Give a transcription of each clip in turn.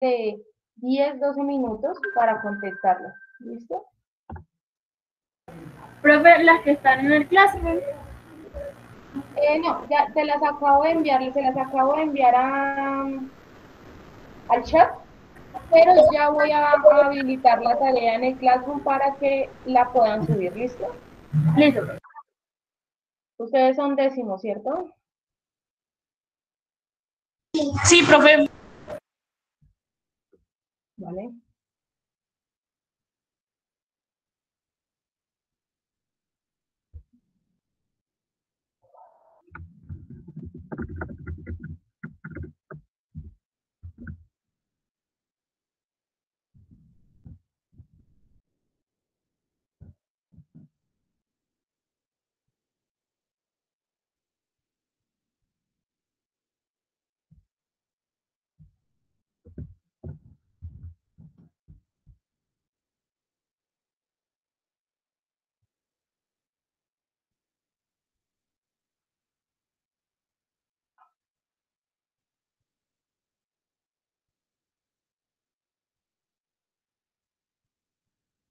de 10, 12 minutos para contestarlas. ¿Listo? Profe, las que están en el Classroom. No, ya te las acabo de enviar, se las acabo de enviar al chat, pero ya voy a habilitar la tarea en el Classroom para que la puedan subir. ¿Listo? Listo. Ustedes son décimos, ¿cierto? Sí, profe. Vale.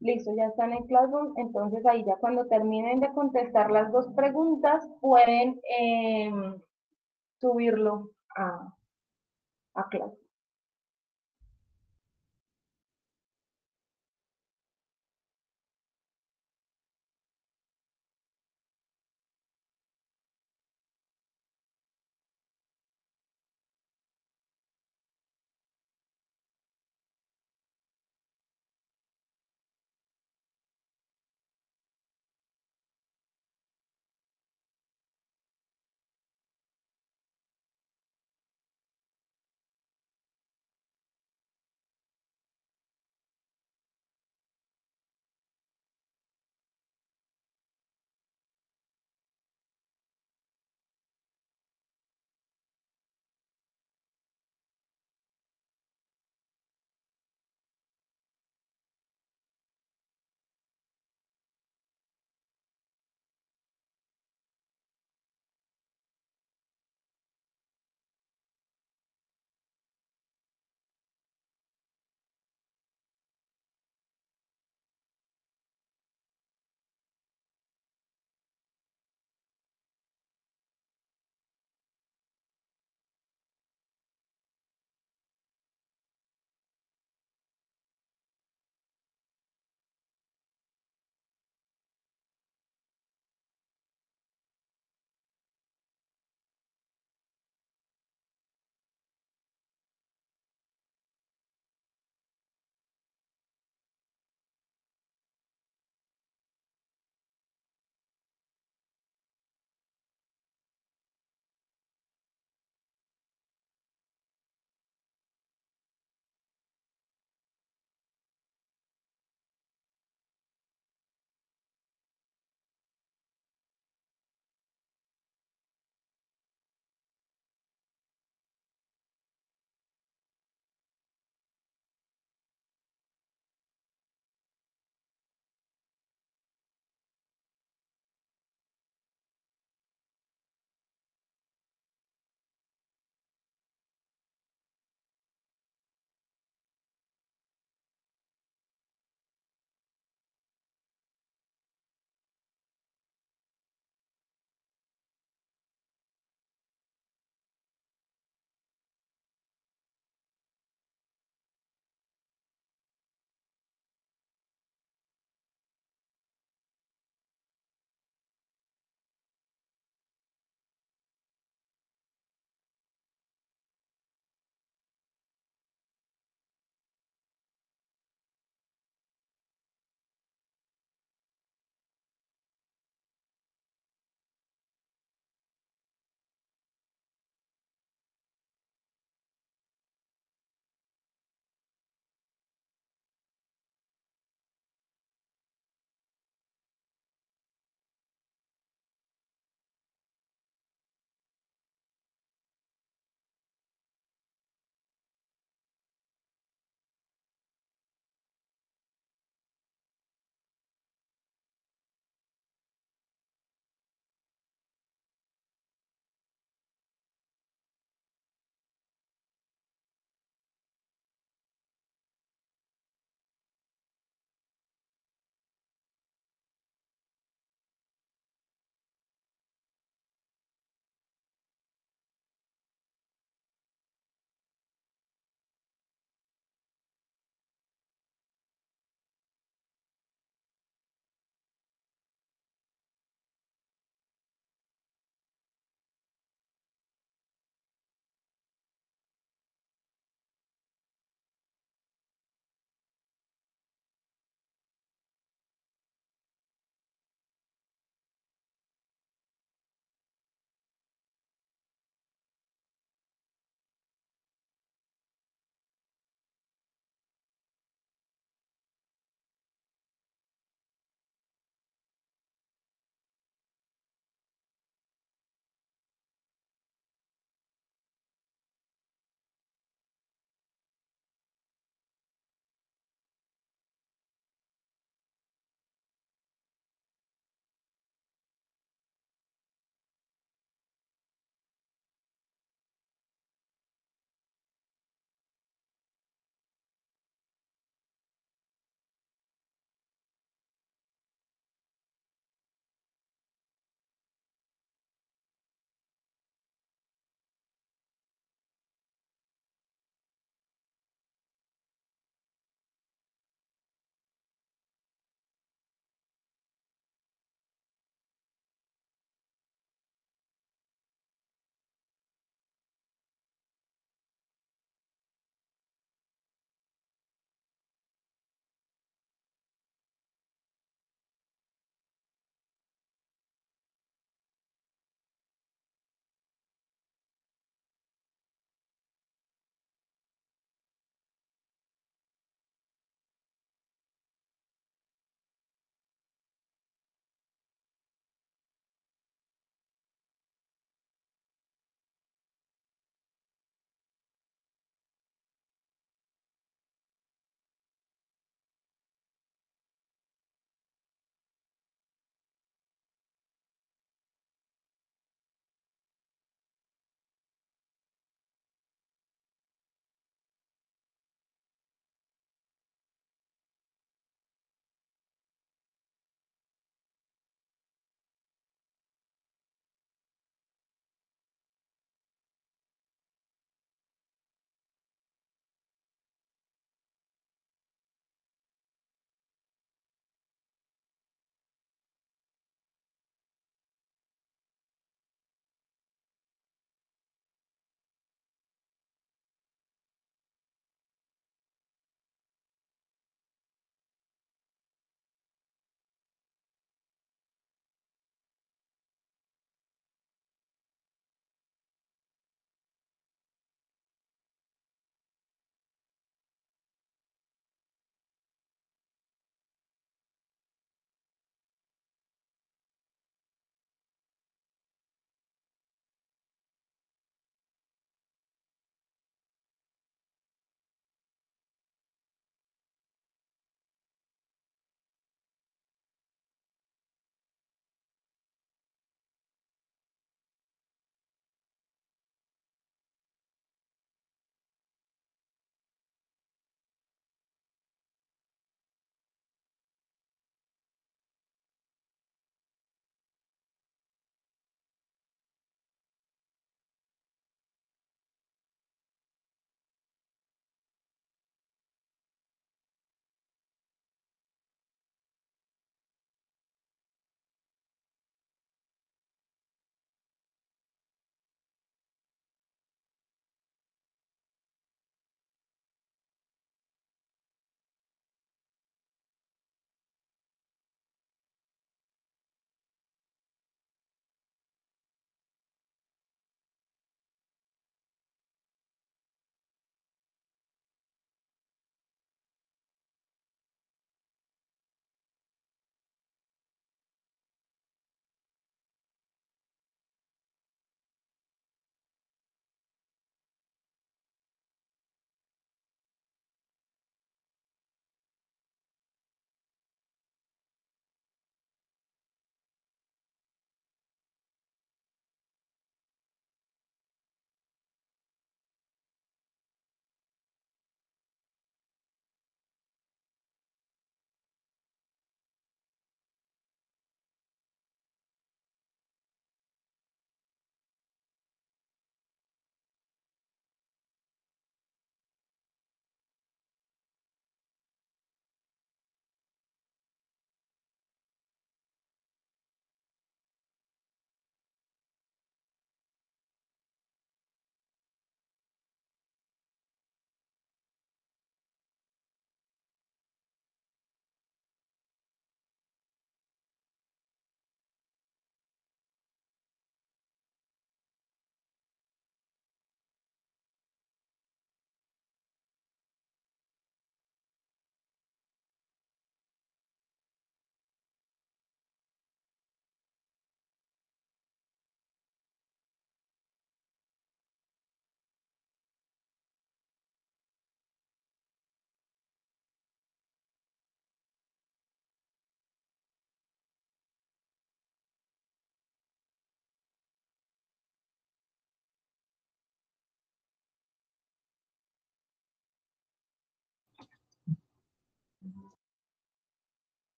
Listo, ya están en Classroom, entonces ahí ya cuando terminen de contestar las dos preguntas pueden subirlo a Classroom.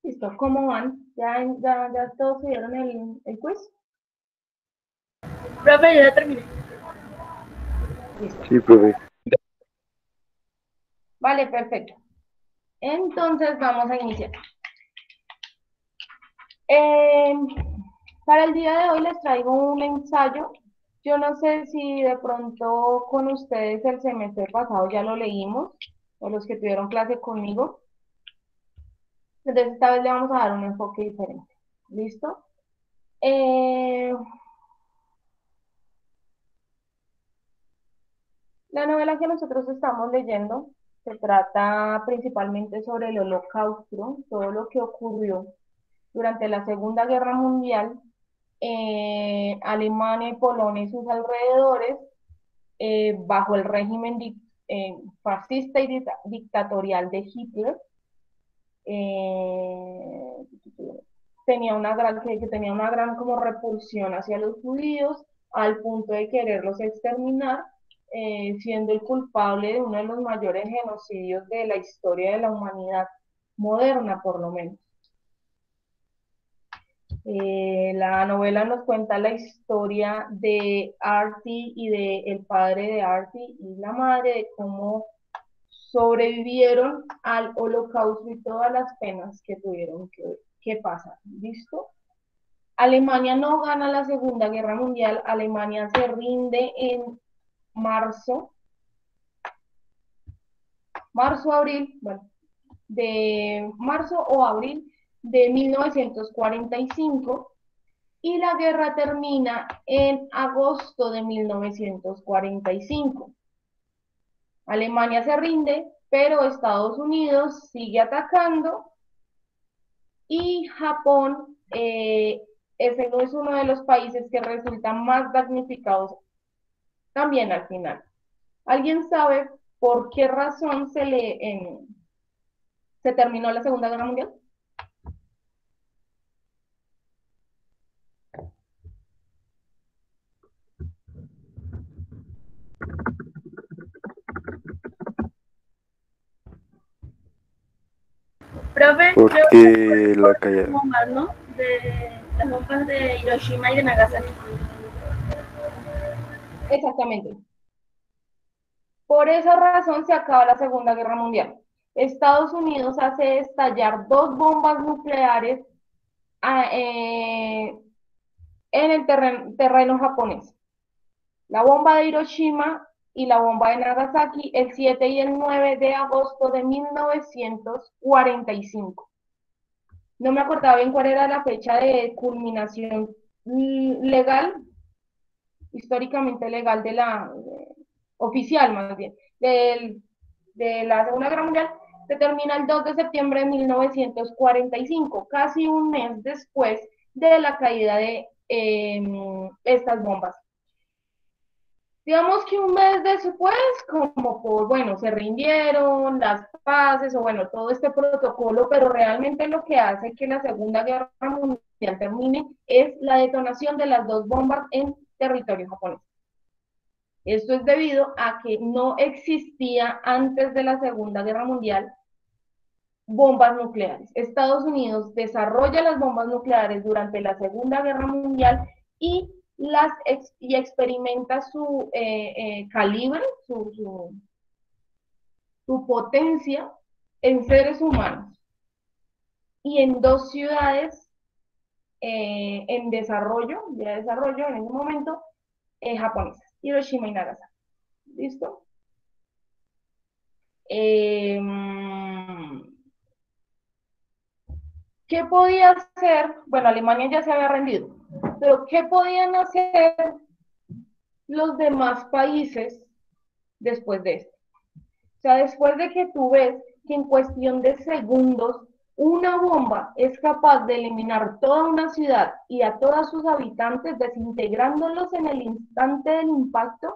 Listo, ¿cómo van? ¿Ya todos subieron el quiz? Profe, yo ya terminé. Listo. Sí, profe. Vale, perfecto. Entonces vamos a iniciar. Para el día de hoy les traigo un ensayo. Yo no sé si de pronto con ustedes el semestre pasado ya lo leímos, o los que tuvieron clase conmigo. Entonces esta vez le vamos a dar un enfoque diferente. ¿Listo? La novela que nosotros estamos leyendo se trata principalmente sobre el Holocausto, todo lo que ocurrió durante la Segunda Guerra Mundial, Alemania y Polonia y sus alrededores, bajo el régimen fascista y dictatorial de Hitler. eh, que tenía una gran como repulsión hacia los judíos, al punto de quererlos exterminar, siendo el culpable de uno de los mayores genocidios de la historia de la humanidad moderna, por lo menos. La novela nos cuenta la historia de Artie y de el padre de Artie y la madre, de cómo sobrevivieron al Holocausto y todas las penas que tuvieron que pasar. ¿Listo? Alemania no gana la Segunda Guerra Mundial. Alemania se rinde en abril, bueno, de marzo o abril de 1945, y la guerra termina en agosto de 1945. Alemania se rinde, pero Estados Unidos sigue atacando y Japón, ese no es uno de los países que resultan más damnificados también al final. ¿Alguien sabe por qué razón se terminó la Segunda Guerra Mundial? Profe, creo Porque que la por calle. las bombas, ¿no? De las bombas de Hiroshima y de Nagasaki. Exactamente. Por esa razón se acaba la Segunda Guerra Mundial. Estados Unidos hace estallar dos bombas nucleares en el terreno japonés. La bomba de Hiroshima y la bomba de Nagasaki el 7 y el 9 de agosto de 1945. No me acordaba bien cuál era la fecha de culminación legal, históricamente legal oficial más bien, de la Segunda Guerra Mundial. Se termina el 2 de septiembre de 1945, casi un mes después de la caída de estas bombas. Digamos que un mes después, como bueno, se rindieron las paces, o bueno, todo este protocolo, pero realmente lo que hace que la Segunda Guerra Mundial termine, es la detonación de las 2 bombas en territorio japonés. Esto es debido a que no existía antes de la Segunda Guerra Mundial bombas nucleares. Estados Unidos desarrolla las bombas nucleares durante la Segunda Guerra Mundial y experimenta su calibre, su potencia en seres humanos y en 2 ciudades en desarrollo, en ese momento, japonesas, Hiroshima y Nagasaki. ¿Listo? ¿Qué podía hacer? Bueno, Alemania ya se había rendido, pero ¿qué podían hacer los demás países después de esto? O sea, después de que tú ves que en cuestión de segundos una bomba es capaz de eliminar toda una ciudad y a todos sus habitantes, desintegrándolos en el instante del impacto,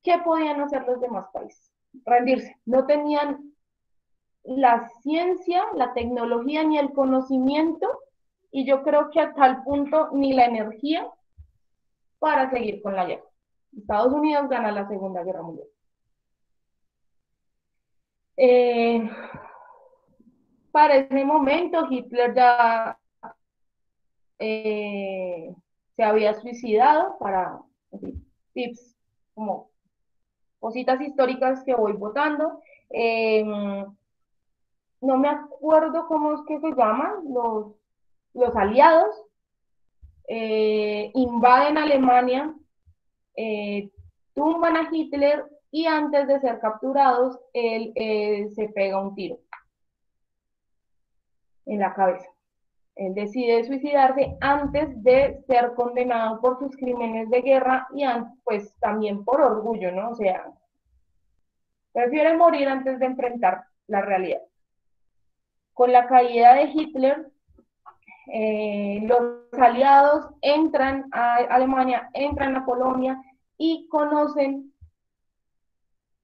¿qué podían hacer los demás países? Rendirse. No tenían la ciencia, la tecnología ni el conocimiento, y yo creo que a tal punto ni la energía para seguir con la guerra. Estados Unidos gana la Segunda Guerra Mundial. Para ese momento Hitler ya se había suicidado, para tips como cositas históricas que voy votando. No me acuerdo cómo es que se llaman los aliados, invaden Alemania, tumban a Hitler y antes de ser capturados, él se pega un tiro en la cabeza. Él decide suicidarse antes de ser condenado por sus crímenes de guerra y pues también por orgullo, ¿no? O sea, prefiere morir antes de enfrentar la realidad. Con la caída de Hitler, los aliados entran a Alemania, entran a Polonia y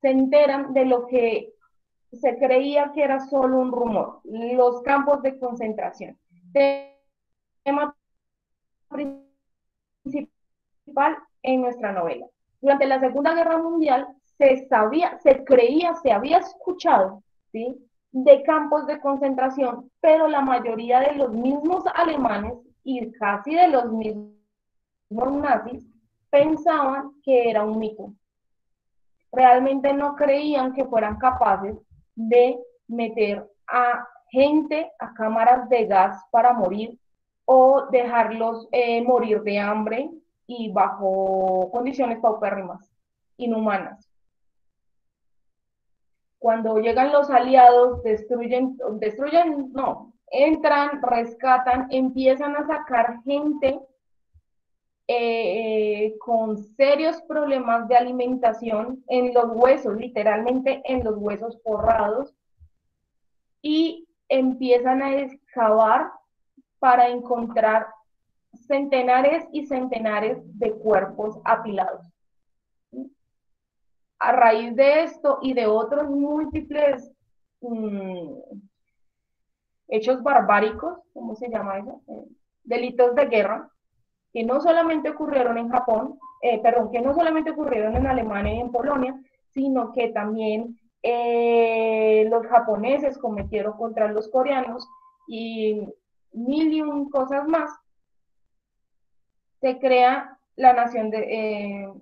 se enteran de lo que se creía que era solo un rumor, los campos de concentración. Tema principal en nuestra novela. Durante la Segunda Guerra Mundial se creía, se había escuchado, ¿sí?, de campos de concentración, pero la mayoría de los mismos alemanes y casi de los mismos nazis pensaban que era un mito. Realmente no creían que fueran capaces de meter a gente a cámaras de gas para morir o dejarlos morir de hambre y bajo condiciones paupérrimas, inhumanas. Cuando llegan los aliados, entran, rescatan, empiezan a sacar gente con serios problemas de alimentación en los huesos, literalmente en los huesos forrados, y empiezan a excavar para encontrar centenares y centenares de cuerpos apilados. A raíz de esto y de otros múltiples hechos barbáricos, ¿cómo se llama eso? Delitos de guerra, que no solamente ocurrieron en Japón, que no solamente ocurrieron en Alemania y en Polonia, sino que también los japoneses cometieron contra los coreanos y mil y un cosas más. Se crea la nación de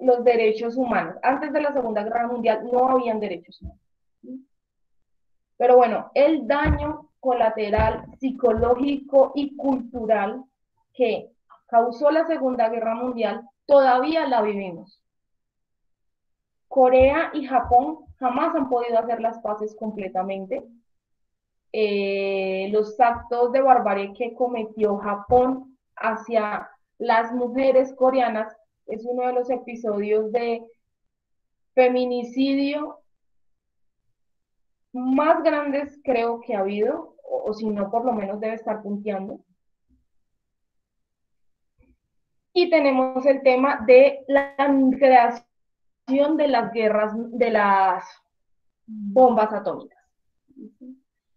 los derechos humanos. Antes de la Segunda Guerra Mundial no habían derechos humanos. Pero bueno, el daño colateral psicológico y cultural que causó la Segunda Guerra Mundial todavía la vivimos. Corea y Japón jamás han podido hacer las paces completamente. Los actos de barbarie que cometió Japón hacia las mujeres coreanas es uno de los episodios de feminicidio más grandes creo que ha habido, o si no, por lo menos debe estar punteando. Y tenemos el tema de la creación de las guerras, de las bombas atómicas.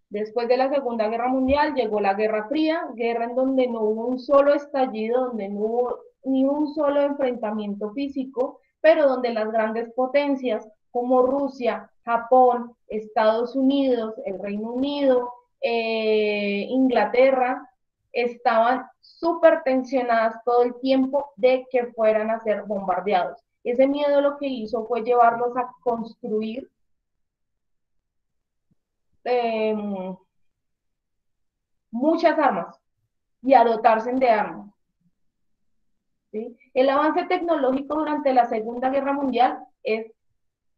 Después de la Segunda Guerra Mundial llegó la Guerra Fría, guerra en donde no hubo un solo estallido, donde no hubo ni un solo enfrentamiento físico, pero donde las grandes potencias como Rusia, Japón, Estados Unidos, el Reino Unido, Inglaterra, estaban súper tensionadas todo el tiempo de que fueran a ser bombardeados. Ese miedo lo que hizo fue llevarlos a construir eh, muchas armas y a dotarse de armas. ¿Sí? El avance tecnológico durante la Segunda Guerra Mundial es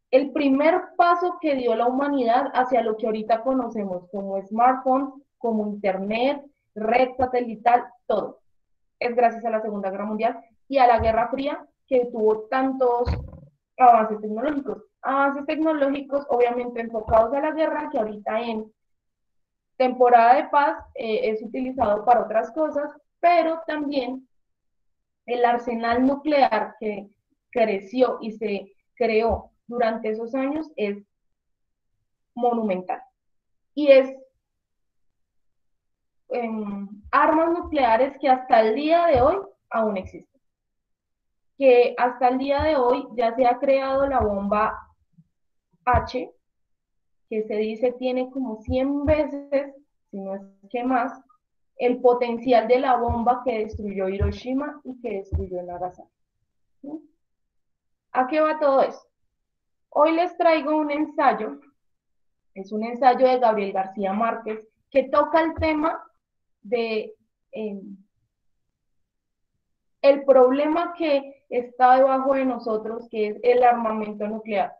el primer paso que dio la humanidad hacia lo que ahorita conocemos como smartphones, como internet, red satelital, todo. Es gracias a la Segunda Guerra Mundial y a la Guerra Fría que tuvo tantos avances tecnológicos. Avances tecnológicos obviamente enfocados a la guerra que ahorita en temporada de paz es utilizado para otras cosas, pero también el arsenal nuclear que creció y se creó durante esos años es monumental. Y es armas nucleares que hasta el día de hoy aún existen. Que hasta el día de hoy ya se ha creado la bomba H, que se dice tiene como 100 veces, si no es que más, el potencial de la bomba que destruyó Hiroshima y que destruyó Nagasaki. ¿Sí? ¿A qué va todo eso? Hoy les traigo un ensayo, es un ensayo de Gabriel García Márquez, que toca el tema de el problema que está debajo de nosotros, que es el armamento nuclear.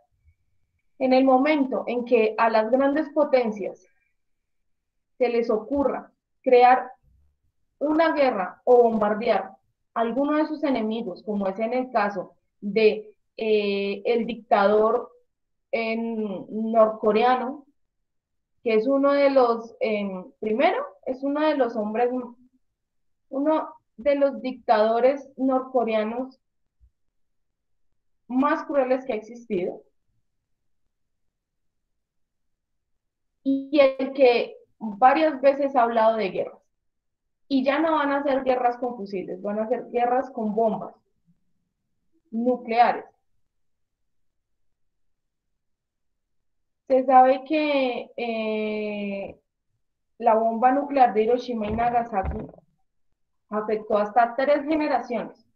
En el momento en que a las grandes potencias se les ocurra crear una guerra o bombardear a alguno de sus enemigos, como es en el caso de el dictador norcoreano, que es uno de los, primero, es uno de los hombres, uno de los dictadores norcoreanos más crueles que ha existido, y el que varias veces ha hablado de guerras. Y ya no van a ser guerras con fusiles, van a ser guerras con bombas nucleares. Se sabe que la bomba nuclear de Hiroshima y Nagasaki afectó hasta 3 generaciones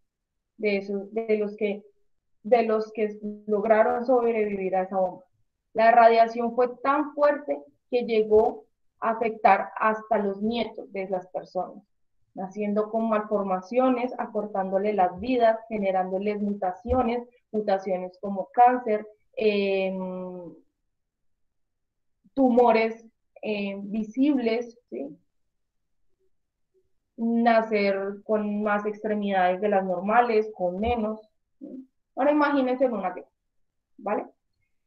de, esos, de los que lograron sobrevivir a esa bomba. La radiación fue tan fuerte que llegó a afectar hasta los nietos de las personas, naciendo con malformaciones, acortándole las vidas, generándoles mutaciones, mutaciones como cáncer, tumores visibles, ¿sí? Nacer con más extremidades de las normales, con menos. ¿Sí? Ahora imagínense una guerra, ¿vale?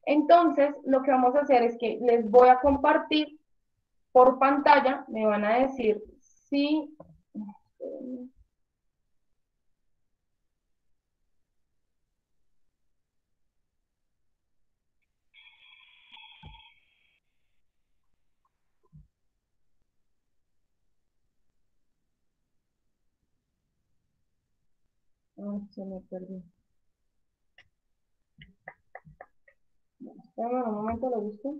Entonces, lo que vamos a hacer es que les voy a compartir por pantalla, me van a decir si... Ay, se me perdió. Espérame un momento, lo busco.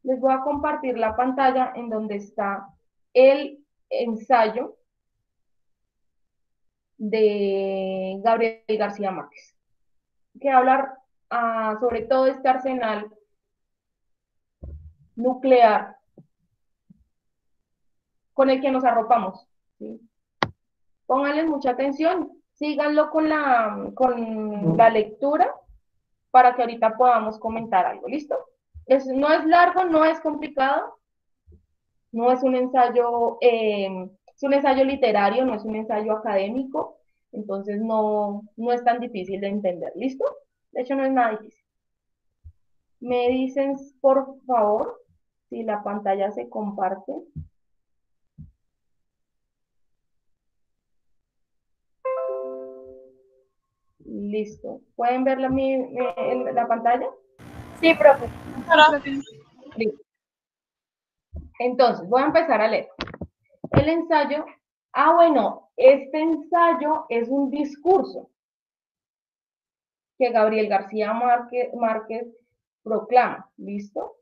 Les voy a compartir la pantalla en donde está el ensayo de Gabriel García Márquez, que habla sobre todo este arsenal nuclear con el que nos arropamos. ¿Sí? Pónganle mucha atención, síganlo con la lectura para que ahorita podamos comentar algo, ¿listo? No es largo, no es complicado, no es un ensayo, es un ensayo literario, no es un ensayo académico, entonces no es tan difícil de entender, ¿listo? De hecho, no es nada difícil. Me dicen, por favor, si la pantalla se comparte. Listo. ¿Pueden ver la pantalla? Sí, profe. Listo. Entonces, voy a empezar a leer. El ensayo, bueno, este ensayo es un discurso que Gabriel García Márquez proclama, ¿listo?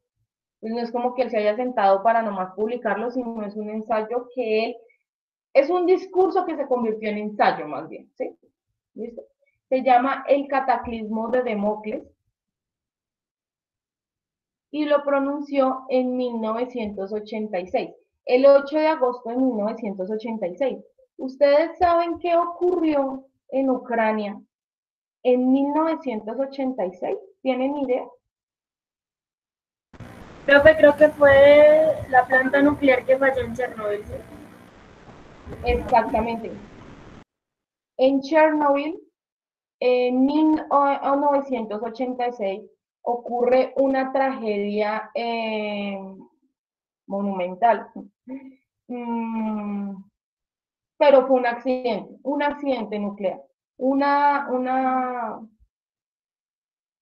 Entonces no es como que él se haya sentado para nomás publicarlo, sino es un ensayo que él, es un discurso que se convirtió en ensayo más bien, ¿sí? ¿Listo? Se llama El Cataclismo de Democles y lo pronunció en 1986, el 8 de agosto de 1986. ¿Ustedes saben qué ocurrió en Ucrania en 1986? ¿Tienen idea? Profe, creo que fue la planta nuclear que falló en Chernobyl, ¿sí? Exactamente. En Chernobyl, en 1986, ocurre una tragedia monumental. Mm, pero fue un accidente nuclear. Una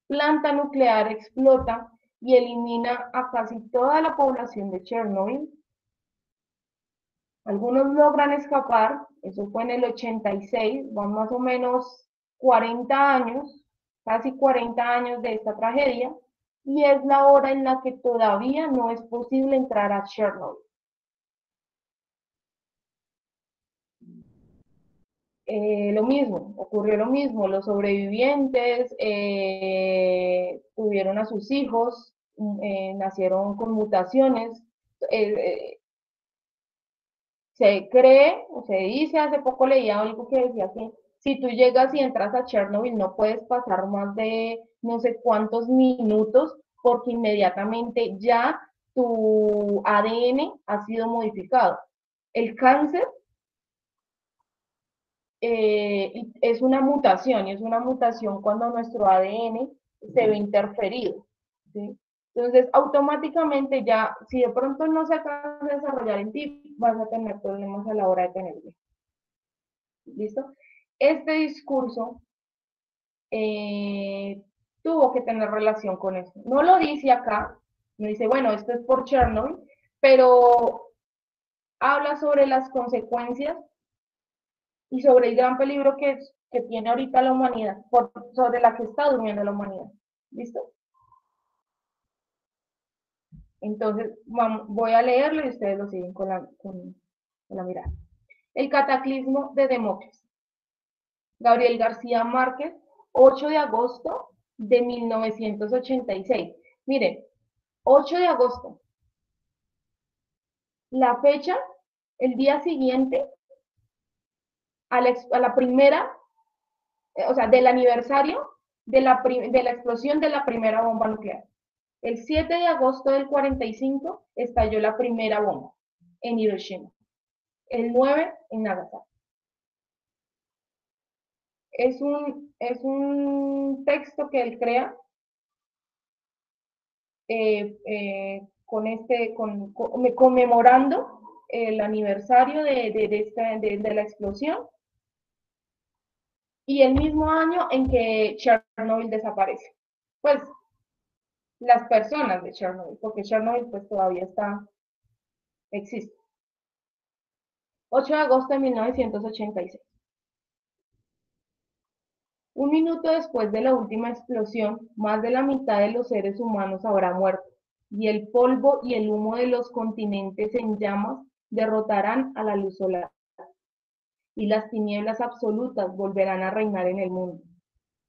planta nuclear explota y elimina a casi toda la población de Chernobyl. Algunos logran escapar, eso fue en el 86, van más o menos 40 años, casi 40 años de esta tragedia, y es la hora en la que todavía no es posible entrar a Chernobyl. Ocurrió lo mismo, los sobrevivientes tuvieron a sus hijos, nacieron con mutaciones, eh, se cree, o se dice, hace poco leía algo que decía que si tú llegas y entras a Chernobyl no puedes pasar más de no sé cuántos minutos porque inmediatamente ya tu ADN ha sido modificado. El cáncer es una mutación, y es una mutación cuando nuestro ADN se ve interferido, ¿sí? Entonces, automáticamente ya, si de pronto no se acaba de desarrollar en ti, vas a tener problemas a la hora de tenerlo. ¿Listo? Este discurso tuvo que tener relación con eso. No lo dice acá, no dice, bueno, esto es por Chernobyl, pero habla sobre las consecuencias y sobre el gran peligro que tiene ahorita la humanidad, sobre la que está durmiendo la humanidad. ¿Listo? Entonces, voy a leerlo y ustedes lo siguen con la mirada. El cataclismo de Demócrates. Gabriel García Márquez, 8 de agosto de 1986. Miren, 8 de agosto. La fecha, el día siguiente a la primera, o sea, del aniversario de la explosión de la primera bomba nuclear. El 7 de agosto del 45 estalló la primera bomba en Hiroshima. El 9 en Nagasaki. Es un texto que él crea conmemorando el aniversario de la explosión y el mismo año en que Chernobyl desaparece. Pues las personas de Chernobyl, porque Chernobyl pues todavía existe. 8 de agosto de 1986. Un minuto después de la última explosión, más de la mitad de los seres humanos habrá muerto, y el polvo y el humo de los continentes en llamas derrotarán a la luz solar, y las tinieblas absolutas volverán a reinar en el mundo.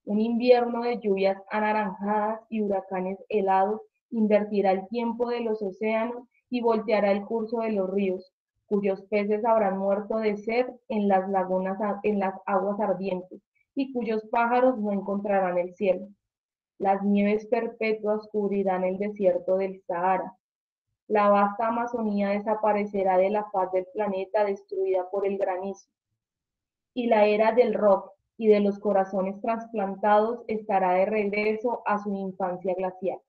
Un invierno de lluvias anaranjadas y huracanes helados invertirá el tiempo de los océanos y volteará el curso de los ríos, cuyos peces habrán muerto de sed en las lagunas, en las aguas ardientes, y cuyos pájaros no encontrarán el cielo. Las nieves perpetuas cubrirán el desierto del Sahara. La vasta Amazonía desaparecerá de la faz del planeta destruida por el granizo. Y la era del rock y de los corazones trasplantados estará de regreso a su infancia glacial.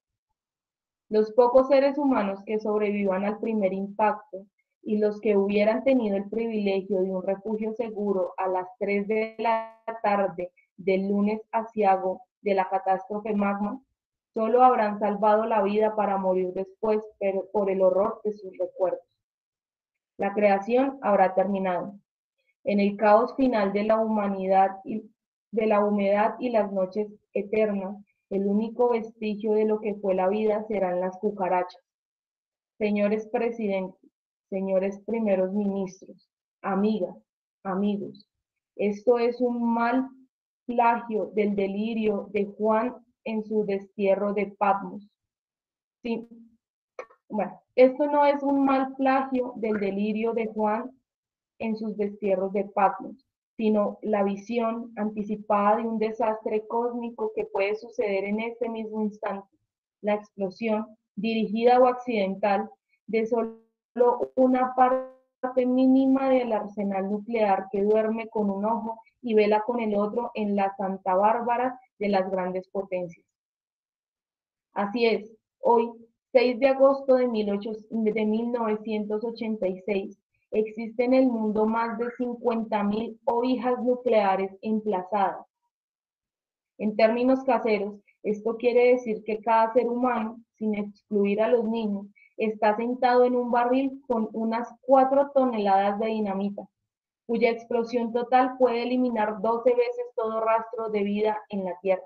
Los pocos seres humanos que sobrevivan al primer impacto y los que hubieran tenido el privilegio de un refugio seguro a las 3 de la tarde del lunes aciago de la catástrofe magma, solo habrán salvado la vida para morir después, pero por el horror de sus recuerdos. La creación habrá terminado. En el caos final de la humanidad y de la humedad y las noches eternas, el único vestigio de lo que fue la vida serán las cucarachas. Señores presidentes, señores primeros ministros, amigas, amigos, esto es un mal plagio del delirio de Juan en su destierro de Patmos. Sí, bueno, esto no es un mal plagio del delirio de Juan en sus destierros de Patmos, sino la visión anticipada de un desastre cósmico que puede suceder en este mismo instante, la explosión, dirigida o accidental, de solo una parte mínima del arsenal nuclear que duerme con un ojo y vela con el otro en la Santa Bárbara de las grandes potencias. Así es, hoy, 6 de agosto de 1986, existen en el mundo más de 50.000 ovejas nucleares emplazadas. En términos caseros, esto quiere decir que cada ser humano, sin excluir a los niños, está sentado en un barril con unas 4 toneladas de dinamita, cuya explosión total puede eliminar 12 veces todo rastro de vida en la Tierra.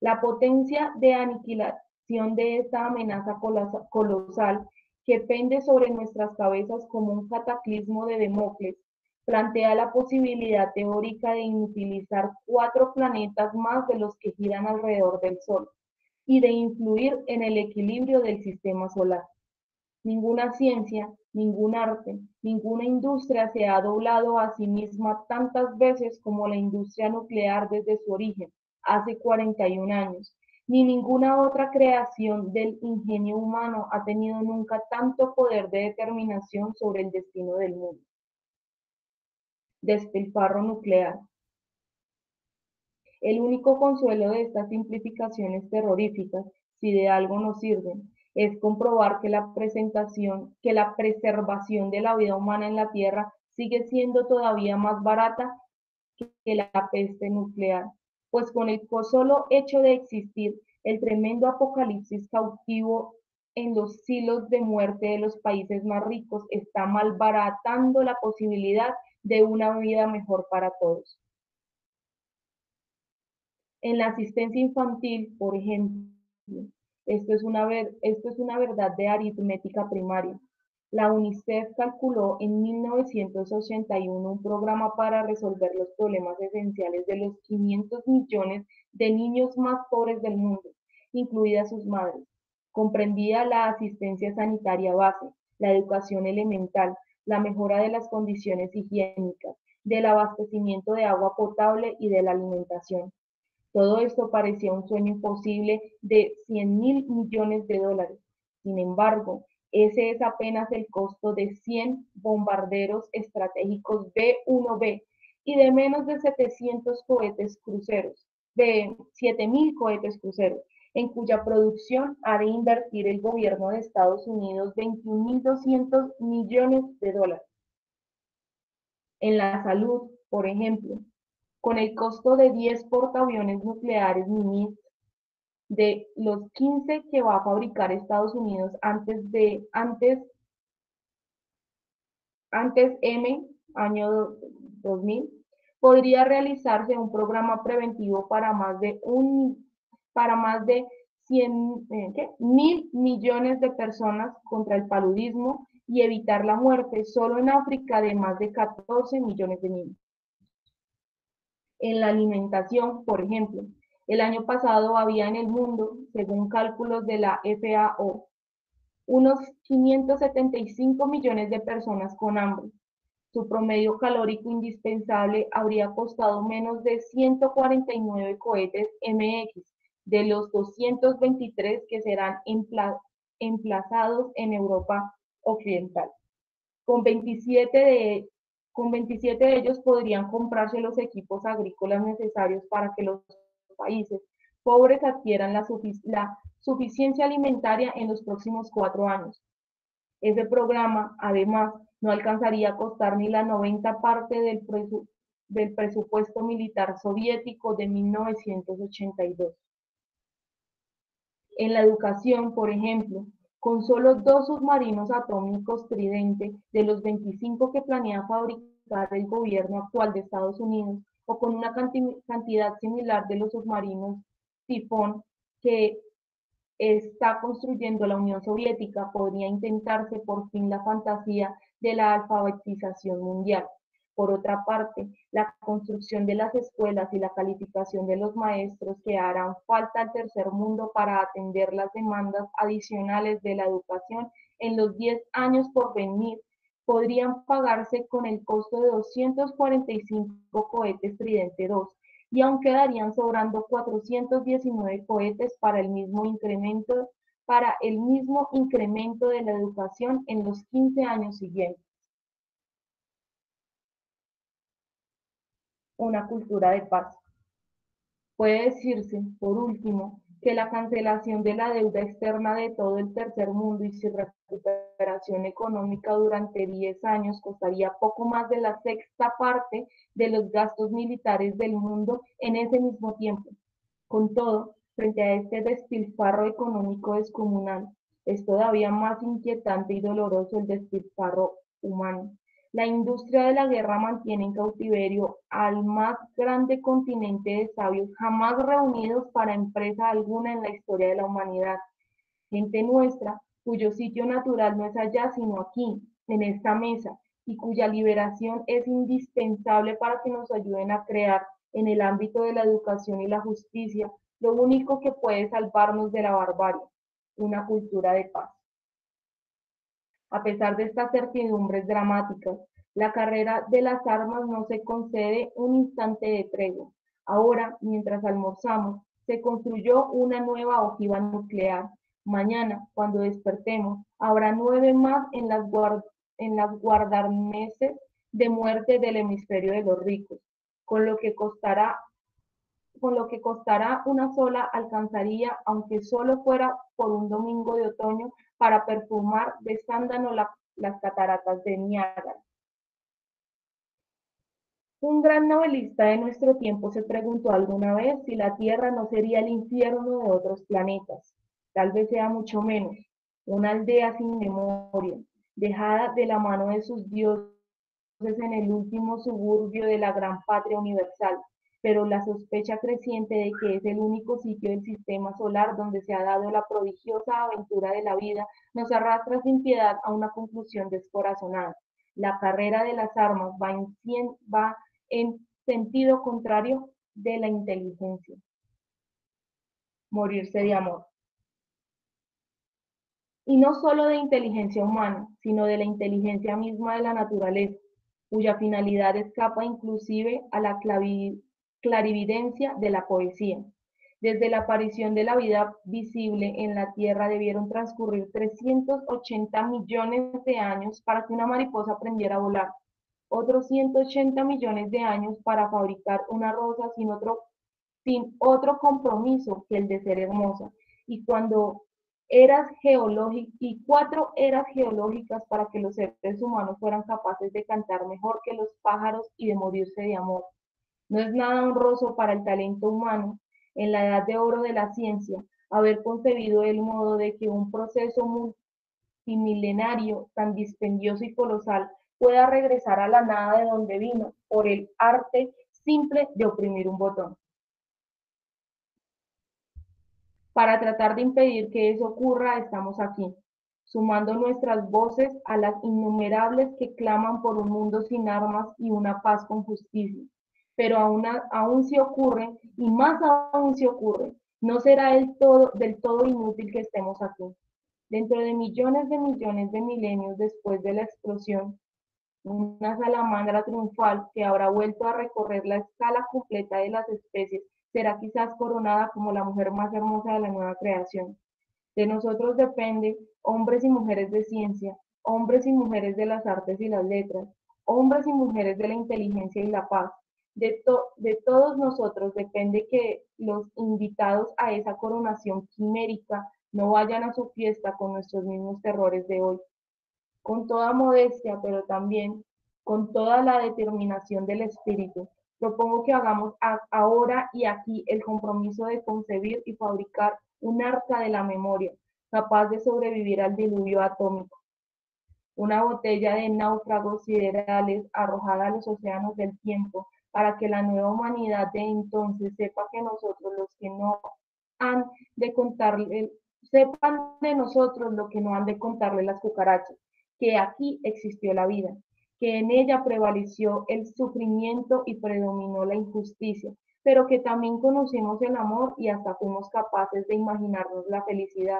La potencia de aniquilación de esta amenaza colosal que pende sobre nuestras cabezas como un cataclismo de Damocles plantea la posibilidad teórica de inutilizar 4 planetas más de los que giran alrededor del Sol y de influir en el equilibrio del sistema solar. Ninguna ciencia, ningún arte, ninguna industria se ha doblado a sí misma tantas veces como la industria nuclear desde su origen, hace 41 años, ni ninguna otra creación del ingenio humano ha tenido nunca tanto poder de determinación sobre el destino del mundo. Despilfarro nuclear. El único consuelo de estas simplificaciones terroríficas, si de algo nos sirven, es comprobar que la preservación de la vida humana en la Tierra sigue siendo todavía más barata que la peste nuclear, pues con el solo hecho de existir, el tremendo apocalipsis cautivo en los silos de muerte de los países más ricos está malbaratando la posibilidad de una vida mejor para todos. En la asistencia infantil, por ejemplo, esto es una verdad de aritmética primaria. La UNICEF calculó en 1981 un programa para resolver los problemas esenciales de los 500 millones de niños más pobres del mundo, incluidas sus madres. Comprendía la asistencia sanitaria base, la educación elemental, la mejora de las condiciones higiénicas, del abastecimiento de agua potable y de la alimentación. Todo esto parecía un sueño imposible de 100.000 millones de dólares. Sin embargo, ese es apenas el costo de 100 bombarderos estratégicos B-1B y de menos de 700 cohetes cruceros, de 7.000 cohetes cruceros, en cuya producción ha de invertir el gobierno de Estados Unidos 21.200 millones de dólares. En la salud, por ejemplo, con el costo de 10 portaaviones nucleares Nimitz, de los 15 que va a fabricar Estados Unidos antes M, año 2000, podría realizarse un programa preventivo para más de 1.000 millones de personas contra el paludismo y evitar la muerte solo en África de más de 14 millones de niños. En la alimentación, por ejemplo, el año pasado había en el mundo, según cálculos de la FAO, unos 575 millones de personas con hambre. Su promedio calórico indispensable habría costado menos de 149 cohetes MX, de los 223 que serán emplazados en Europa Occidental. Con 27 de ellos podrían comprarse los equipos agrícolas necesarios para que los países pobres adquieran la suficiencia alimentaria en los próximos 4 años. Ese programa, además, no alcanzaría a costar ni la 90 parte del presupuesto militar soviético de 1982. En la educación, por ejemplo, con solo 2 submarinos atómicos Tridente de los 25 que planea fabricar el gobierno actual de Estados Unidos, o con una cantidad similar de los submarinos Tifón que está construyendo la Unión Soviética, podría intentarse por fin la fantasía de la alfabetización mundial. Por otra parte, la construcción de las escuelas y la calificación de los maestros que harán falta al tercer mundo para atender las demandas adicionales de la educación en los 10 años por venir, podrían pagarse con el costo de 245 cohetes Tridente II, y aún quedarían sobrando 419 cohetes para el mismo incremento de la educación en los 15 años siguientes. Una cultura de paz. Puede decirse, por último, que la cancelación de la deuda externa de todo el tercer mundo y su recuperación económica durante 10 años costaría poco más de la sexta parte de los gastos militares del mundo en ese mismo tiempo. Con todo, frente a este despilfarro económico descomunal, es todavía más inquietante y doloroso el despilfarro humano. La industria de la guerra mantiene en cautiverio al más grande continente de sabios jamás reunidos para empresa alguna en la historia de la humanidad. Gente nuestra, cuyo sitio natural no es allá sino aquí, en esta mesa, y cuya liberación es indispensable para que nos ayuden a crear, en el ámbito de la educación y la justicia, lo único que puede salvarnos de la barbarie, una cultura de paz. A pesar de estas certidumbres dramáticas, la carrera de las armas no se concede un instante de tregua. Ahora, mientras almorzamos, se construyó una nueva ojiva nuclear. Mañana, cuando despertemos, habrá 9 más en las guardarneses de muerte del hemisferio de los ricos, con lo que costará una sola alcanzaría, aunque solo fuera por un domingo de otoño, para perfumar de sándalo las cataratas de Niágara. Un gran novelista de nuestro tiempo se preguntó alguna vez si la Tierra no sería el infierno de otros planetas. Tal vez sea mucho menos, una aldea sin memoria, dejada de la mano de sus dioses en el último suburbio de la gran patria universal, pero la sospecha creciente de que es el único sitio del sistema solar donde se ha dado la prodigiosa aventura de la vida nos arrastra sin piedad a una conclusión descorazonada. La carrera de las armas va en sentido contrario de la inteligencia. Morirse de amor. Y no solo de inteligencia humana, sino de la inteligencia misma de la naturaleza, cuya finalidad escapa inclusive a la clarividencia de la poesía. Desde la aparición de la vida visible en la Tierra debieron transcurrir 380 millones de años para que una mariposa aprendiera a volar, otros 180 millones de años para fabricar una rosa sin otro compromiso que el de ser hermosa, y y 4 eras geológicas para que los seres humanos fueran capaces de cantar mejor que los pájaros y de morirse de amor. No es nada honroso para el talento humano, en la edad de oro de la ciencia, haber concebido el modo de que un proceso multimilenario tan dispendioso y colosal pueda regresar a la nada de donde vino por el arte simple de oprimir un botón. Para tratar de impedir que eso ocurra, estamos aquí, sumando nuestras voces a las innumerables que claman por un mundo sin armas y una paz con justicia. Pero aún si ocurre, y más aún si ocurre, no será del todo inútil que estemos aquí. Dentro de millones de milenios después de la explosión, una salamandra triunfal que habrá vuelto a recorrer la escala completa de las especies será quizás coronada como la mujer más hermosa de la nueva creación. De nosotros depende, hombres y mujeres de ciencia, hombres y mujeres de las artes y las letras, hombres y mujeres de la inteligencia y la paz. De todos nosotros depende que los invitados a esa coronación quimérica no vayan a su fiesta con nuestros mismos terrores de hoy. Con toda modestia, pero también con toda la determinación del espíritu, Propongo que hagamos ahora y aquí el compromiso de concebir y fabricar un arca de la memoria, capaz de sobrevivir al diluvio atómico, una botella de náufragos siderales arrojada a los océanos del tiempo, para que la nueva humanidad de entonces sepa que nosotros, los que no han de contarle, sepan de nosotros lo que no han de contarle las cucarachas, que aquí existió la vida, que en ella prevaleció el sufrimiento y predominó la injusticia, pero que también conocimos el amor y hasta fuimos capaces de imaginarnos la felicidad,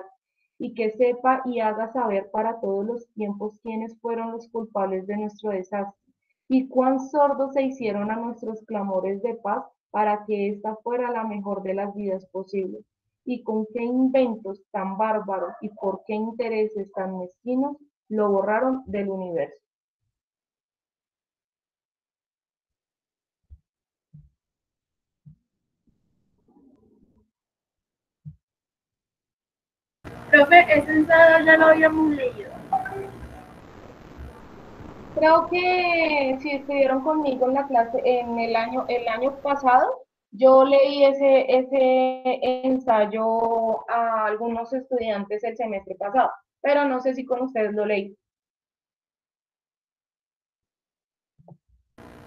y que sepa y haga saber para todos los tiempos quiénes fueron los culpables de nuestro desastre, y cuán sordos se hicieron a nuestros clamores de paz para que esta fuera la mejor de las vidas posibles, y con qué inventos tan bárbaros y por qué intereses tan mezquinos lo borraron del universo. Profe, ese ensayo ya lo habíamos leído. Creo que si estuvieron conmigo en la clase en el año pasado, yo leí ese ensayo a algunos estudiantes el semestre pasado, pero no sé si con ustedes lo leí.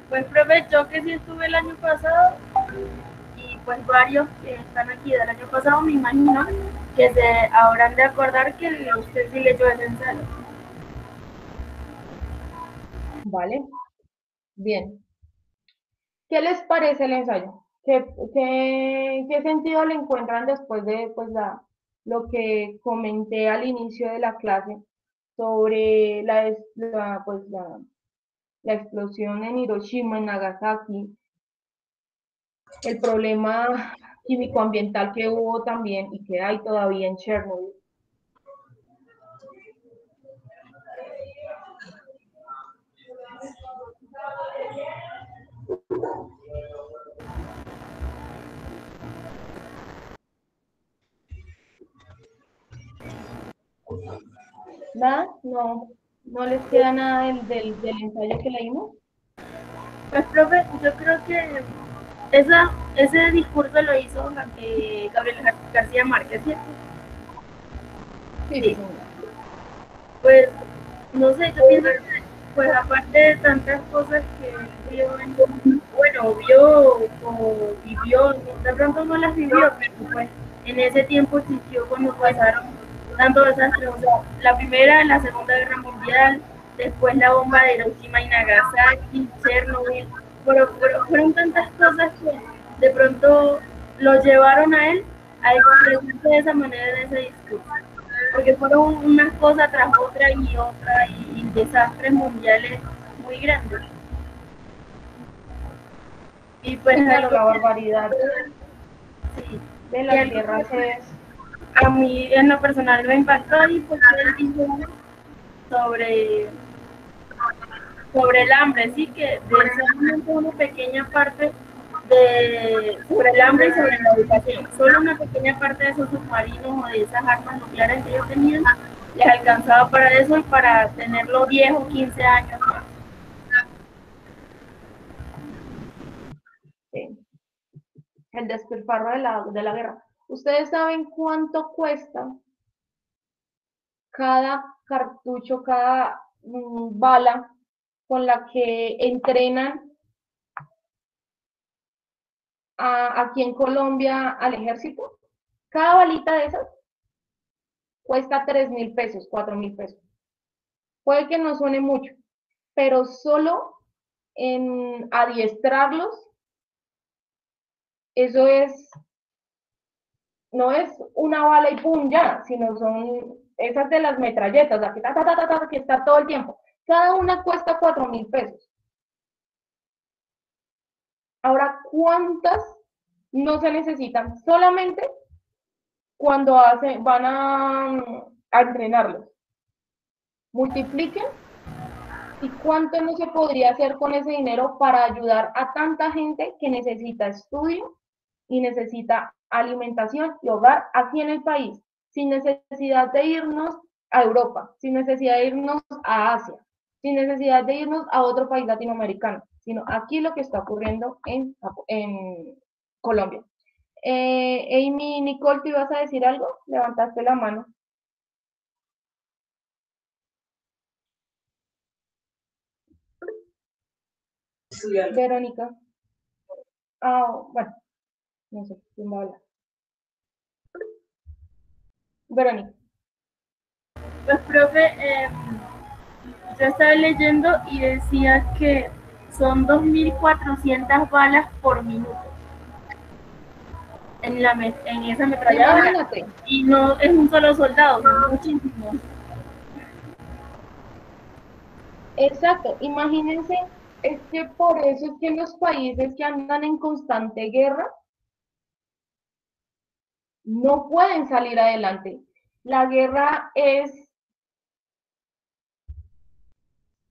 Pues, profe, yo que sí estuve el año pasado, y pues varios que están aquí del año pasado, me imagino que se habrán de acordar que usted sí leyó ese ensayo. ¿Vale? Bien. ¿Qué les parece el ensayo? ¿Qué sentido le encuentran después de pues, lo que comenté al inicio de la clase sobre la explosión en Hiroshima, en Nagasaki, el problema químico-ambiental que hubo también y que hay todavía en Chernobyl? ¿Nada? ¿No les queda nada del ensayo que leímos? Pues, profe, yo creo que ese discurso lo hizo Gabriel García Márquez, ¿cierto? Sí, sí, Sí. señora. Pues, no sé, yo pienso que, pues, aparte de tantas cosas que vio, bueno, vio o vivió, de pronto no las vivió, pero pues en ese tiempo existió cuando pasaron tantos desastres, o sea, la Primera, la Segunda Guerra Mundial, después la bomba de Hiroshima y Nagasaki, Chernobyl, pero fueron tantas cosas que de pronto lo llevaron a él a expresarse de esa manera en ese discurso, porque fueron unas cosas tras otra y desastres mundiales muy grandes. Y pues Sí, claro, algo la que, barbaridad sí, de y las algo guerras que es... a mí en lo personal me impactó y pues él dijo sobre, sobre el hambre, sí, que de solamente una pequeña parte sobre el hambre y sobre la educación, solo una pequeña parte de esos submarinos o de esas armas nucleares que ellos tenían les alcanzaba para eso y para tenerlo 10 o 15 años más. Sí, el despilfarro de la guerra. ¿Ustedes saben cuánto cuesta cada cartucho, cada bala con la que entrenan aquí en Colombia al ejército? Cada balita de esas cuesta 3.000 pesos, 4.000 pesos. Puede que no suene mucho, pero solo en adiestrarlos, eso es, no es una bala y pum, ya, sino son esas de las metralletas, la que, que está todo el tiempo. Cada una cuesta 4.000 pesos. Ahora, ¿cuántas no se necesitan? Solamente cuando van a entrenarlos. Multipliquen y cuánto no se podría hacer con ese dinero para ayudar a tanta gente que necesita estudio y necesita alimentación y hogar aquí en el país, sin necesidad de irnos a Europa, sin necesidad de irnos a Asia, sin necesidad de irnos a otro país latinoamericano, sino aquí lo que está ocurriendo en Colombia. Amy, Nicole, ¿te ibas a decir algo? Levantaste la mano. Verónica. Ah, bueno, no sé quién va a hablar. Verónica. Pues, profe, yo estaba leyendo y decía que son 2.400 balas por minuto en esa ametralladora. Imagínate. Y no es un solo soldado, son muchísimos. Exacto, imagínense, es que por eso es que los países que andan en constante guerra no pueden salir adelante. La guerra es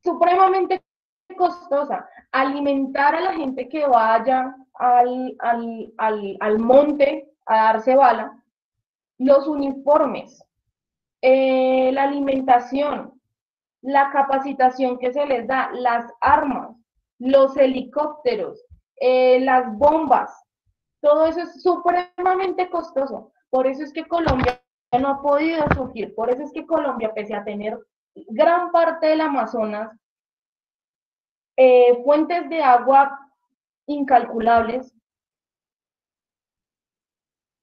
supremamente costosa. Alimentar a la gente que vaya al monte a darse bala, los uniformes, la alimentación, la capacitación que se les da, las armas, los helicópteros, las bombas, todo eso es supremamente costoso. Por eso es que Colombia no ha podido surgir, por eso es que Colombia, pese a tener gran parte del Amazonas, fuentes de agua incalculables,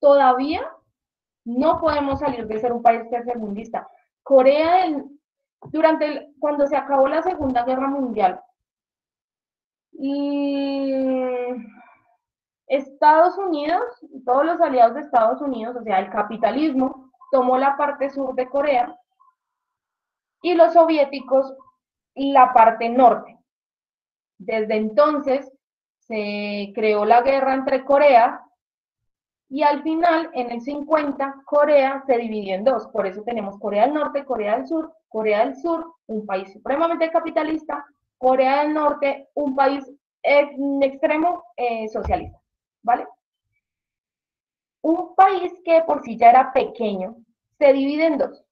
todavía no podemos salir de ser un país tercermundista. Corea cuando se acabó la Segunda Guerra Mundial, y Estados Unidos, todos los aliados de Estados Unidos, o sea, el capitalismo, tomó la parte sur de Corea y los soviéticos la parte norte. Desde entonces se creó la guerra entre Corea y al final, en el 50, Corea se dividió en dos. Por eso tenemos Corea del Norte, Corea del Sur. Corea del Sur, un país supremamente capitalista. Corea del Norte, un país en extremo socialista. ¿Vale? Un país que por sí ya era pequeño, se divide en dos.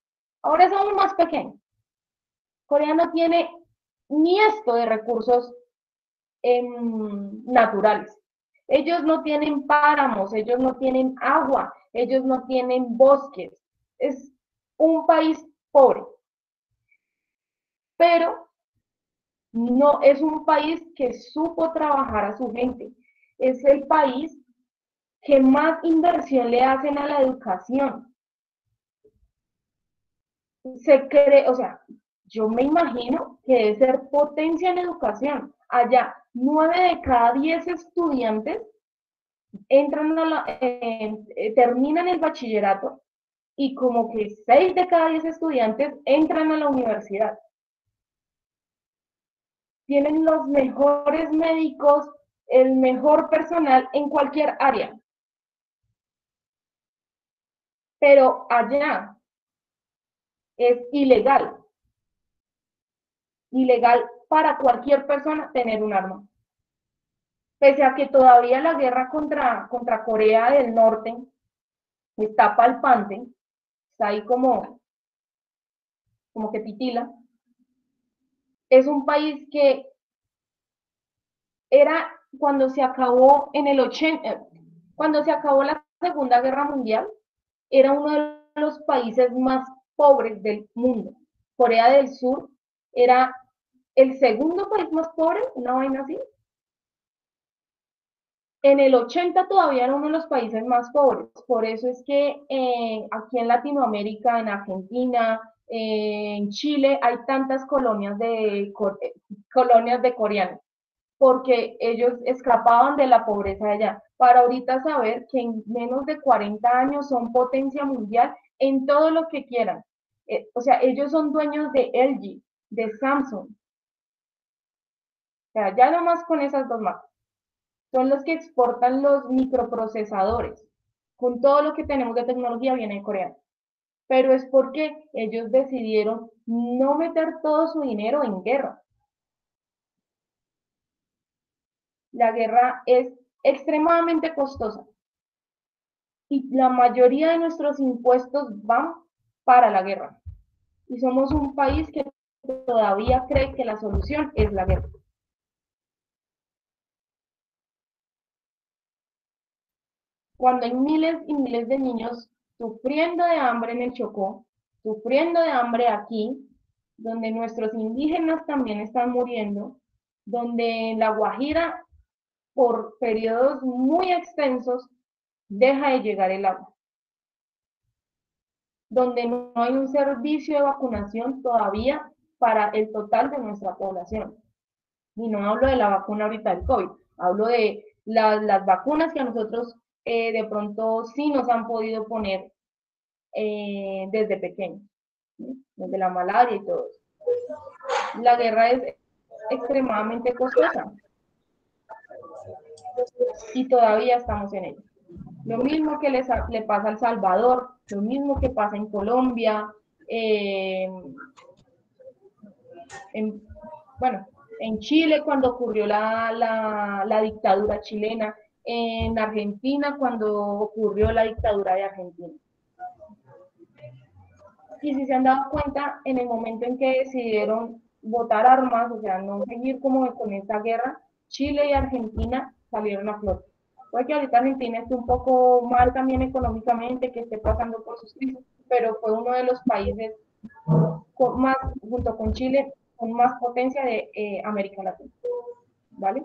Ahora es aún más pequeño. Corea no tiene ni esto de recursos naturales. Ellos no tienen páramos, ellos no tienen agua, ellos no tienen bosques. Es un país pobre, pero no es un país que supo trabajar a su gente. Es el país que más inversión le hacen a la educación. Se cree, o sea, yo me imagino que debe ser potencia en educación. Allá, 9 de cada 10 estudiantes terminan el bachillerato y como que 6 de cada 10 estudiantes entran a la universidad. Tienen los mejores médicos, el mejor personal en cualquier área. Pero allá es ilegal para cualquier persona tener un arma. Pese a que todavía la guerra contra Corea del Norte está palpante, está ahí como que titila, es un país que era cuando se acabó en el 80, cuando se acabó la Segunda Guerra Mundial, era uno de los países más pobres del mundo. Corea del Sur era el segundo país más pobre, una vaina así. En el 80 todavía era uno de los países más pobres. Por eso es que aquí en Latinoamérica, en Argentina, en Chile, hay tantas colonias de coreanos, porque ellos escapaban de la pobreza de allá. Para ahorita saber que en menos de 40 años son potencia mundial en todo lo que quieran. O sea, ellos son dueños de LG, de Samsung. O sea, ya nomás con esas dos marcas. Son los que exportan los microprocesadores. Con todo lo que tenemos de tecnología viene de Corea. Pero es porque ellos decidieron no meter todo su dinero en guerra. La guerra es extremadamente costosa y la mayoría de nuestros impuestos van para la guerra. Y somos un país que todavía cree que la solución es la guerra. cuando hay miles y miles de niños sufriendo de hambre en el Chocó, sufriendo de hambre aquí, donde nuestros indígenas también están muriendo, donde en La Guajira, por periodos muy extensos, deja de llegar el agua, donde no hay un servicio de vacunación todavía para el total de nuestra población. Y no hablo de la vacuna ahorita del COVID, hablo de las vacunas que a nosotros de pronto sí nos han podido poner desde pequeños, ¿sí? Desde la malaria y todo eso. La guerra es extremadamente costosa y todavía estamos en ella. Lo mismo que le pasa a El Salvador, lo mismo que pasa en Colombia, en, bueno, en Chile cuando ocurrió la dictadura chilena, en Argentina cuando ocurrió la dictadura de Argentina. Y si se han dado cuenta, en el momento en que decidieron votar armas, o sea, no seguir como con esta guerra, Chile y Argentina salieron a flote. Puede que ahorita Argentina esté un poco mal también económicamente, que esté pasando por sus crisis, pero fue uno de los países con más, junto con Chile, con más potencia de América Latina. ¿Vale?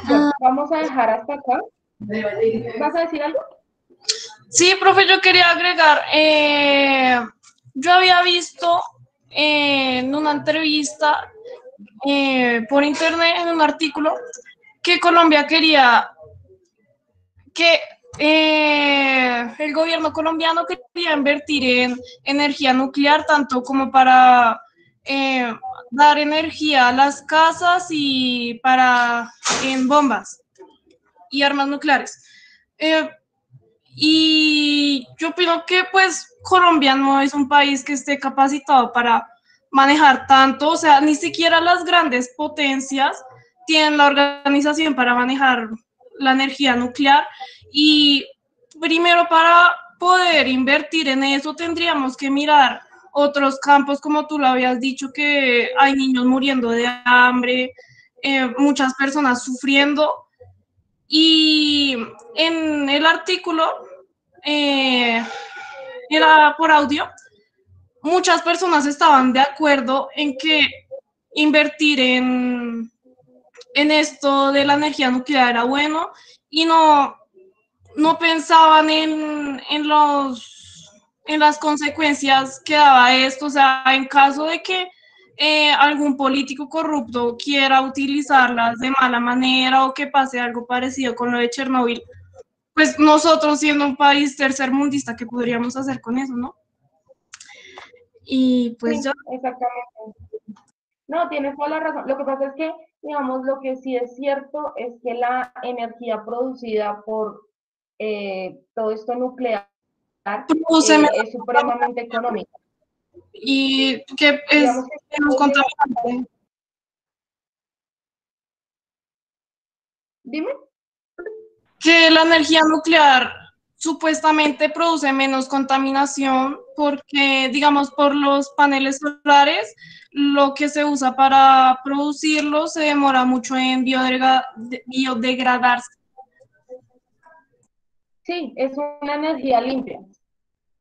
Bueno, vamos a dejar hasta acá. ¿Vas a decir algo? Sí, profe, yo quería agregar, yo había visto en una entrevista por internet, en un artículo, que Colombia quería que el gobierno colombiano quería invertir en energía nuclear, tanto como para dar energía a las casas y para en bombas y armas nucleares. Y yo opino que pues Colombia no es un país que esté capacitado para manejar tanto, o sea, ni siquiera las grandes potencias tienen la organización para manejar la energía nuclear, y primero para poder invertir en eso tendríamos que mirar otros campos, como tú lo habías dicho, que hay niños muriendo de hambre, muchas personas sufriendo. Y en el artículo, era por audio, muchas personas estaban de acuerdo en que invertir en esto de la energía nuclear era bueno, y no pensaban en las consecuencias que daba esto. O sea, en caso de que algún político corrupto quiera utilizarlas de mala manera o que pase algo parecido con lo de Chernobyl, pues nosotros siendo un país tercermundista, ¿qué podríamos hacer con eso, no? Y pues Sí, ya. exactamente. No, tienes toda la razón. Lo que pasa es que, digamos, lo que sí es cierto es que la energía producida por todo esto nuclear Produce es supremamente económica. y que es Digamos que menos contaminante. dime. Que la energía nuclear supuestamente produce menos contaminación porque, digamos, por los paneles solares, lo que se usa para producirlo se demora mucho en biodegradarse. Sí, es una energía limpia.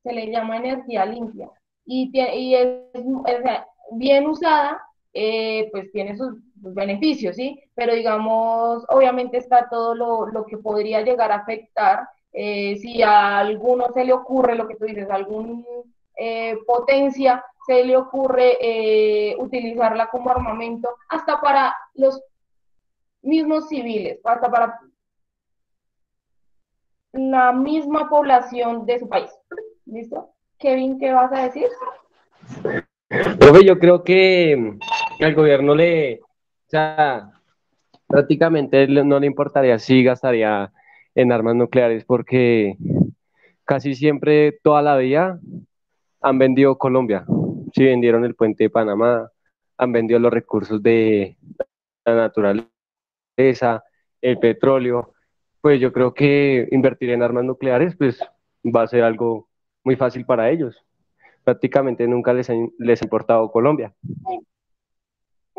Se le llama energía limpia. Y o sea, bien usada, pues tiene sus beneficios, ¿sí? Pero digamos, obviamente está todo lo que podría llegar a afectar si a alguno se le ocurre, lo que tú dices, algún potencia se le ocurre utilizarla como armamento, hasta para los mismos civiles, hasta para la misma población de su país. ¿Listo? Kevin, ¿qué vas a decir? Profe, yo creo que al gobierno o sea, prácticamente no le importaría si gastaría en armas nucleares, porque casi siempre, toda la vida, han vendido Colombia. Sí, vendieron el puente de Panamá, han vendido los recursos de la naturaleza, el petróleo. Pues yo creo que invertir en armas nucleares, pues va a ser algo muy fácil para ellos. Prácticamente nunca les ha importado Colombia.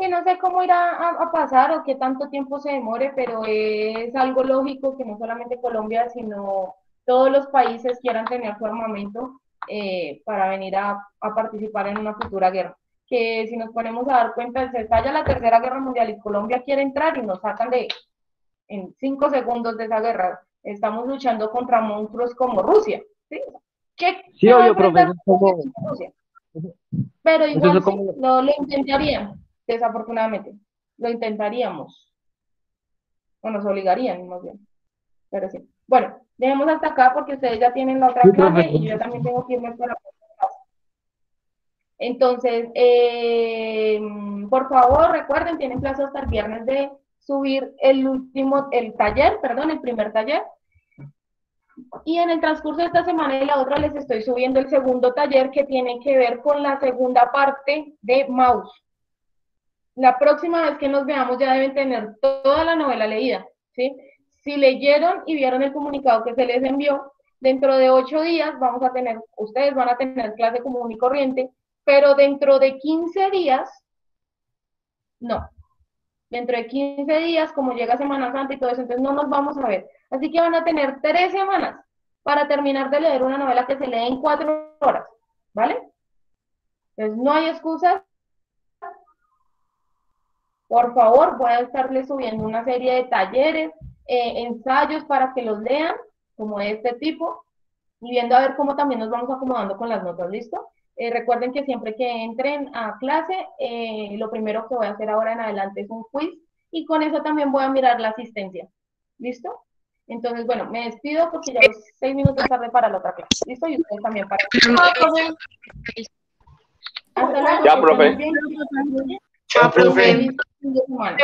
que no sé cómo irá a pasar o qué tanto tiempo se demore, pero es algo lógico que no solamente Colombia, sino todos los países quieran tener su armamento para venir a participar en una futura guerra. Que si nos ponemos a dar cuenta, se estalla la Tercera Guerra Mundial y Colombia quiere entrar y nos sacan en 5 segundos de esa guerra. Estamos luchando contra monstruos como Rusia. ¿Sí? ¿Qué Sí, se va a obvio, profe, enfrentar eso es como, Rusia? Pero eso es igual sí, como, lo intentarían, desafortunadamente. Lo intentaríamos, o nos obligarían más bien, pero sí. Bueno, dejemos hasta acá porque ustedes ya tienen la otra sí, clase profe, y yo ya también tengo que irme para la clase. Entonces, por favor, recuerden, tienen plazo hasta el viernes de subir el primer taller. Y en el transcurso de esta semana y la otra les estoy subiendo el segundo taller que tiene que ver con la segunda parte de Maus. La próxima vez que nos veamos ya deben tener toda la novela leída, ¿sí? Si leyeron y vieron el comunicado que se les envió, dentro de 8 días ustedes van a tener clase común y corriente, pero dentro de 15 días, no. Dentro de 15 días, como llega Semana Santa y todo eso, entonces no nos vamos a ver. Así que van a tener 3 semanas para terminar de leer una novela que se lee en 4 horas, ¿vale? Entonces no hay excusas. Por favor, voy a estarles subiendo una serie de talleres, ensayos para que los lean, como de este tipo, y viendo a ver cómo también nos vamos acomodando con las notas, ¿listo? Recuerden que siempre que entren a clase, lo primero que voy a hacer ahora en adelante es un quiz, y con eso también voy a mirar la asistencia, ¿listo? Entonces, bueno, me despido porque ya los 6 minutos tarde para la otra clase, ¿listo? Y ustedes también para... Hasta luego, Ya, que estén muy profe. bien. Chao, profe. Feliz fin de semana.